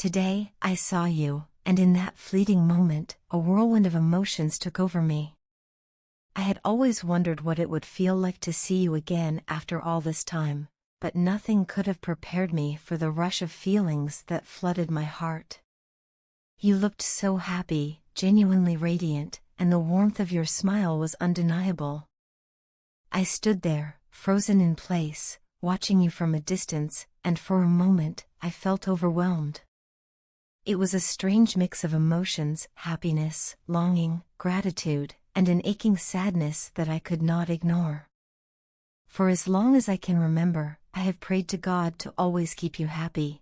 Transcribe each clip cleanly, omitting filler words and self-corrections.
Today, I saw you, and in that fleeting moment, a whirlwind of emotions took over me. I had always wondered what it would feel like to see you again after all this time, but nothing could have prepared me for the rush of feelings that flooded my heart. You looked so happy, genuinely radiant, and the warmth of your smile was undeniable. I stood there, frozen in place, watching you from a distance, and for a moment, I felt overwhelmed. It was a strange mix of emotions, happiness, longing, gratitude, and an aching sadness that I could not ignore. For as long as I can remember, I have prayed to God to always keep you happy.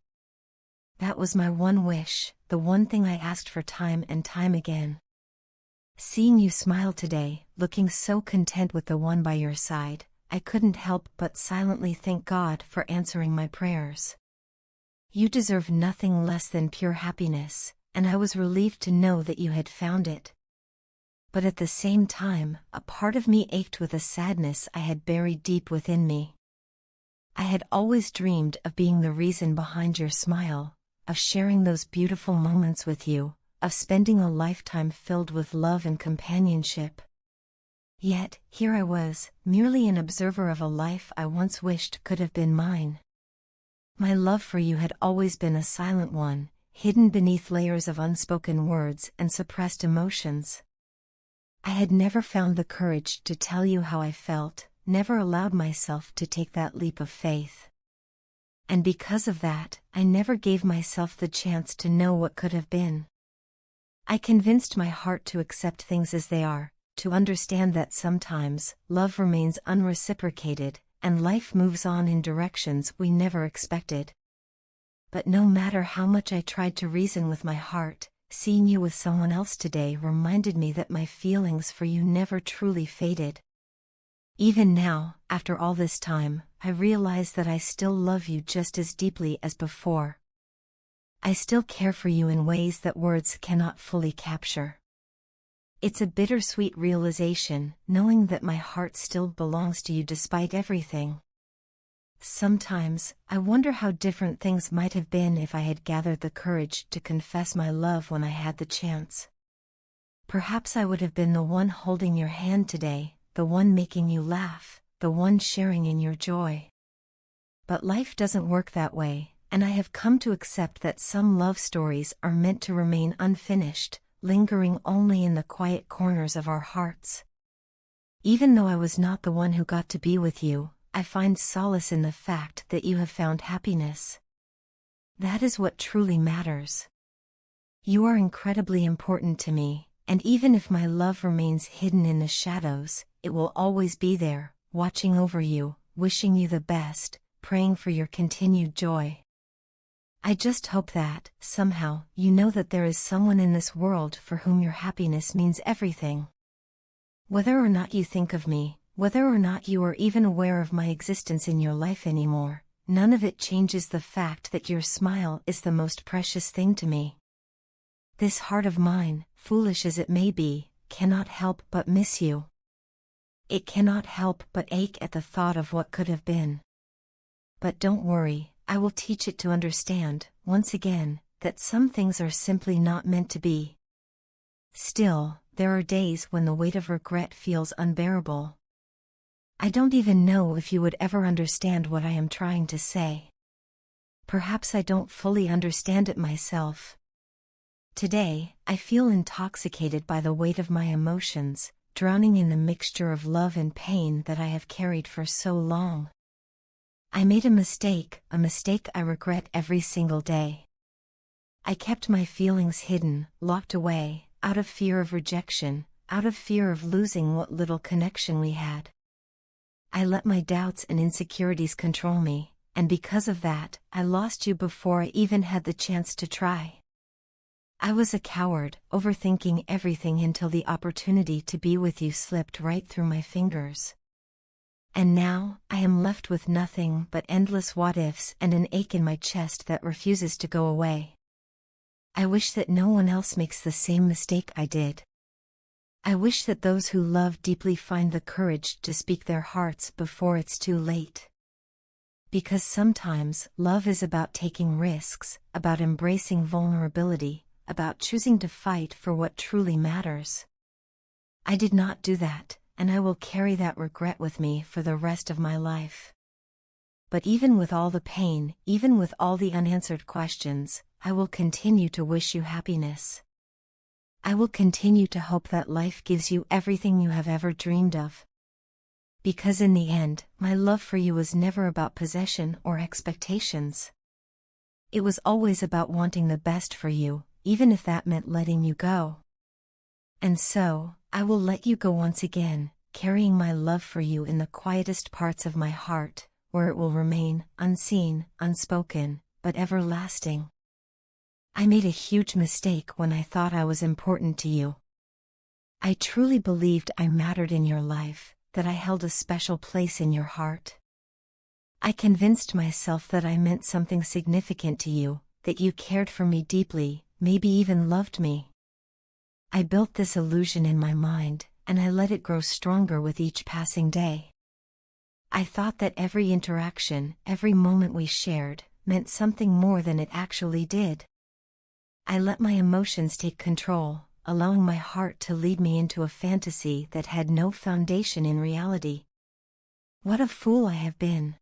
That was my one wish, the one thing I asked for time and time again. Seeing you smile today, looking so content with the one by your side, I couldn't help but silently thank God for answering my prayers. You deserve nothing less than pure happiness, and I was relieved to know that you had found it. But at the same time, a part of me ached with a sadness I had buried deep within me. I had always dreamed of being the reason behind your smile, of sharing those beautiful moments with you, of spending a lifetime filled with love and companionship. Yet, here I was, merely an observer of a life I once wished could have been mine. My love for you had always been a silent one, hidden beneath layers of unspoken words and suppressed emotions. I had never found the courage to tell you how I felt, never allowed myself to take that leap of faith. And because of that, I never gave myself the chance to know what could have been. I convinced my heart to accept things as they are, to understand that sometimes, love remains unreciprocated, and life moves on in directions we never expected. But no matter how much I tried to reason with my heart, seeing you with someone else today reminded me that my feelings for you never truly faded. Even now, after all this time, I realize that I still love you just as deeply as before. I still care for you in ways that words cannot fully capture. It's a bittersweet realization, knowing that my heart still belongs to you despite everything. Sometimes, I wonder how different things might have been if I had gathered the courage to confess my love when I had the chance. Perhaps I would have been the one holding your hand today, the one making you laugh, the one sharing in your joy. But life doesn't work that way, and I have come to accept that some love stories are meant to remain unfinished, lingering only in the quiet corners of our hearts. Even though I was not the one who got to be with you, I find solace in the fact that you have found happiness. That is what truly matters. You are incredibly important to me, and even if my love remains hidden in the shadows, it will always be there, watching over you, wishing you the best, praying for your continued joy. I just hope that, somehow, you know that there is someone in this world for whom your happiness means everything. Whether or not you think of me, whether or not you are even aware of my existence in your life anymore, none of it changes the fact that your smile is the most precious thing to me. This heart of mine, foolish as it may be, cannot help but miss you. It cannot help but ache at the thought of what could have been. But don't worry, I will teach it to understand, once again, that some things are simply not meant to be. Still, there are days when the weight of regret feels unbearable. I don't even know if you would ever understand what I am trying to say. Perhaps I don't fully understand it myself. Today, I feel intoxicated by the weight of my emotions, drowning in the mixture of love and pain that I have carried for so long. I made a mistake I regret every single day. I kept my feelings hidden, locked away, out of fear of rejection, out of fear of losing what little connection we had. I let my doubts and insecurities control me, and because of that, I lost you before I even had the chance to try. I was a coward, overthinking everything until the opportunity to be with you slipped right through my fingers. And now, I am left with nothing but endless what-ifs and an ache in my chest that refuses to go away. I wish that no one else makes the same mistake I did. I wish that those who love deeply find the courage to speak their hearts before it's too late. Because sometimes love is about taking risks, about embracing vulnerability, about choosing to fight for what truly matters. I did not do that, and I will carry that regret with me for the rest of my life. But even with all the pain, even with all the unanswered questions, I will continue to wish you happiness. I will continue to hope that life gives you everything you have ever dreamed of. Because in the end, my love for you was never about possession or expectations. It was always about wanting the best for you, even if that meant letting you go. And so, I will let you go once again, carrying my love for you in the quietest parts of my heart, where it will remain, unseen, unspoken, but everlasting. I made a huge mistake when I thought I was important to you. I truly believed I mattered in your life, that I held a special place in your heart. I convinced myself that I meant something significant to you, that you cared for me deeply, maybe even loved me. I built this illusion in my mind, and I let it grow stronger with each passing day. I thought that every interaction, every moment we shared, meant something more than it actually did. I let my emotions take control, allowing my heart to lead me into a fantasy that had no foundation in reality. What a fool I have been.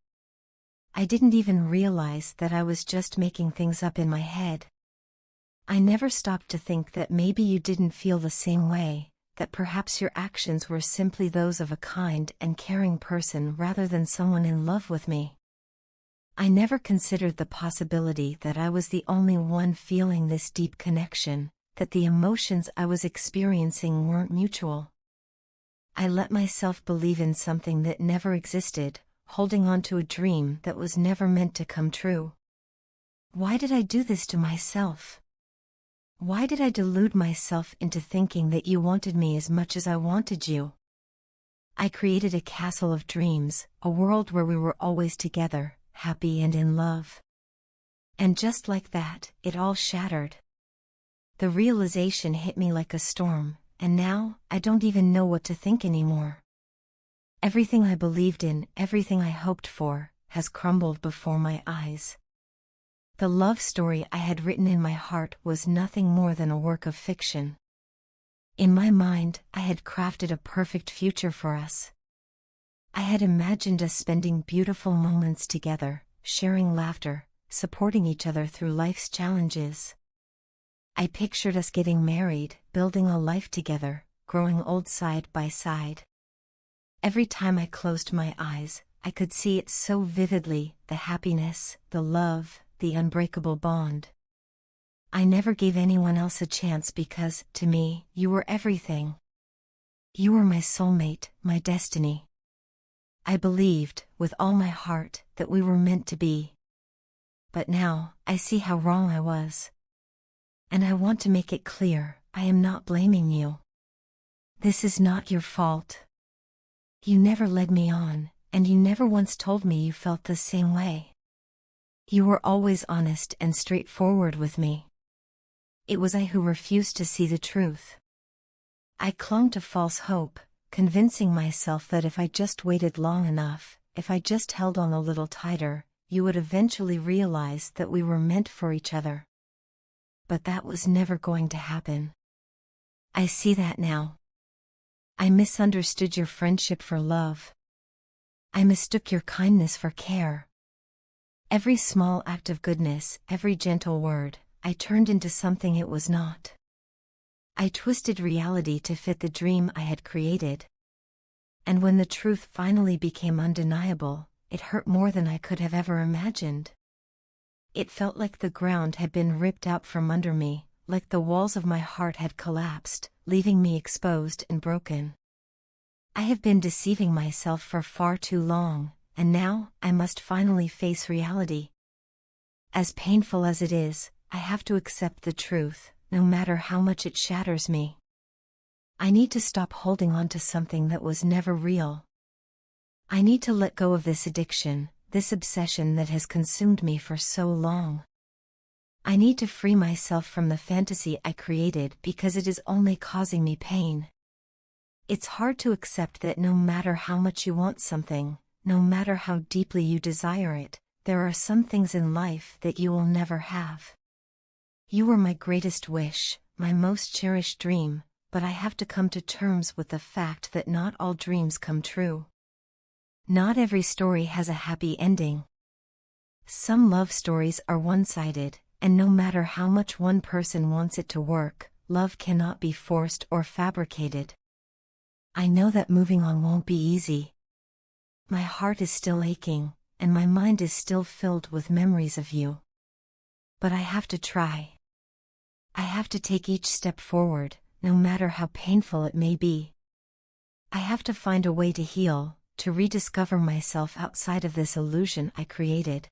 I didn't even realize that I was just making things up in my head. I never stopped to think that maybe you didn't feel the same way, that perhaps your actions were simply those of a kind and caring person rather than someone in love with me. I never considered the possibility that I was the only one feeling this deep connection, that the emotions I was experiencing weren't mutual. I let myself believe in something that never existed, holding on to a dream that was never meant to come true. Why did I do this to myself? Why did I delude myself into thinking that you wanted me as much as I wanted you? I created a castle of dreams, a world where we were always together, happy and in love. And just like that, it all shattered. The realization hit me like a storm, and now, I don't even know what to think anymore. Everything I believed in, everything I hoped for, has crumbled before my eyes. The love story I had written in my heart was nothing more than a work of fiction. In my mind, I had crafted a perfect future for us. I had imagined us spending beautiful moments together, sharing laughter, supporting each other through life's challenges. I pictured us getting married, building a life together, growing old side by side. Every time I closed my eyes, I could see it so vividly, the happiness, the love, the unbreakable bond. I never gave anyone else a chance because, to me, you were everything. You were my soulmate, my destiny. I believed, with all my heart, that we were meant to be. But now, I see how wrong I was. And I want to make it clear, I am not blaming you. This is not your fault. You never led me on, and you never once told me you felt the same way. You were always honest and straightforward with me. It was I who refused to see the truth. I clung to false hope, convincing myself that if I just waited long enough, if I just held on a little tighter, you would eventually realize that we were meant for each other. But that was never going to happen. I see that now. I misunderstood your friendship for love. I mistook your kindness for care. Every small act of goodness, every gentle word, I turned into something it was not. I twisted reality to fit the dream I had created. And when the truth finally became undeniable, it hurt more than I could have ever imagined. It felt like the ground had been ripped out from under me, like the walls of my heart had collapsed, leaving me exposed and broken. I have been deceiving myself for far too long, and now, I must finally face reality. As painful as it is, I have to accept the truth, no matter how much it shatters me. I need to stop holding on to something that was never real. I need to let go of this addiction, this obsession that has consumed me for so long. I need to free myself from the fantasy I created because it is only causing me pain. It's hard to accept that no matter how much you want something, no matter how deeply you desire it, there are some things in life that you will never have. You were my greatest wish, my most cherished dream, but I have to come to terms with the fact that not all dreams come true. Not every story has a happy ending. Some love stories are one-sided, and no matter how much one person wants it to work, love cannot be forced or fabricated. I know that moving on won't be easy. My heart is still aching, and my mind is still filled with memories of you. But I have to try. I have to take each step forward, no matter how painful it may be. I have to find a way to heal, to rediscover myself outside of this illusion I created.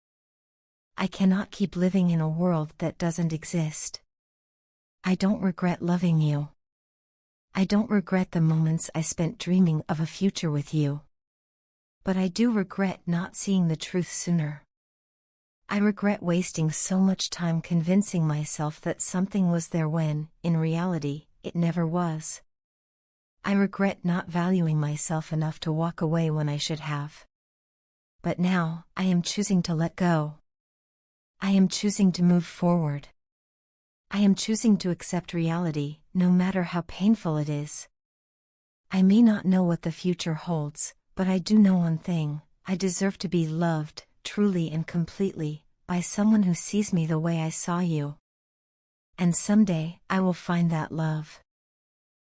I cannot keep living in a world that doesn't exist. I don't regret loving you. I don't regret the moments I spent dreaming of a future with you. But I do regret not seeing the truth sooner. I regret wasting so much time convincing myself that something was there when, in reality, it never was. I regret not valuing myself enough to walk away when I should have. But now, I am choosing to let go. I am choosing to move forward. I am choosing to accept reality, no matter how painful it is. I may not know what the future holds, but I do know one thing: I deserve to be loved, truly and completely, by someone who sees me the way I saw you. And someday, I will find that love.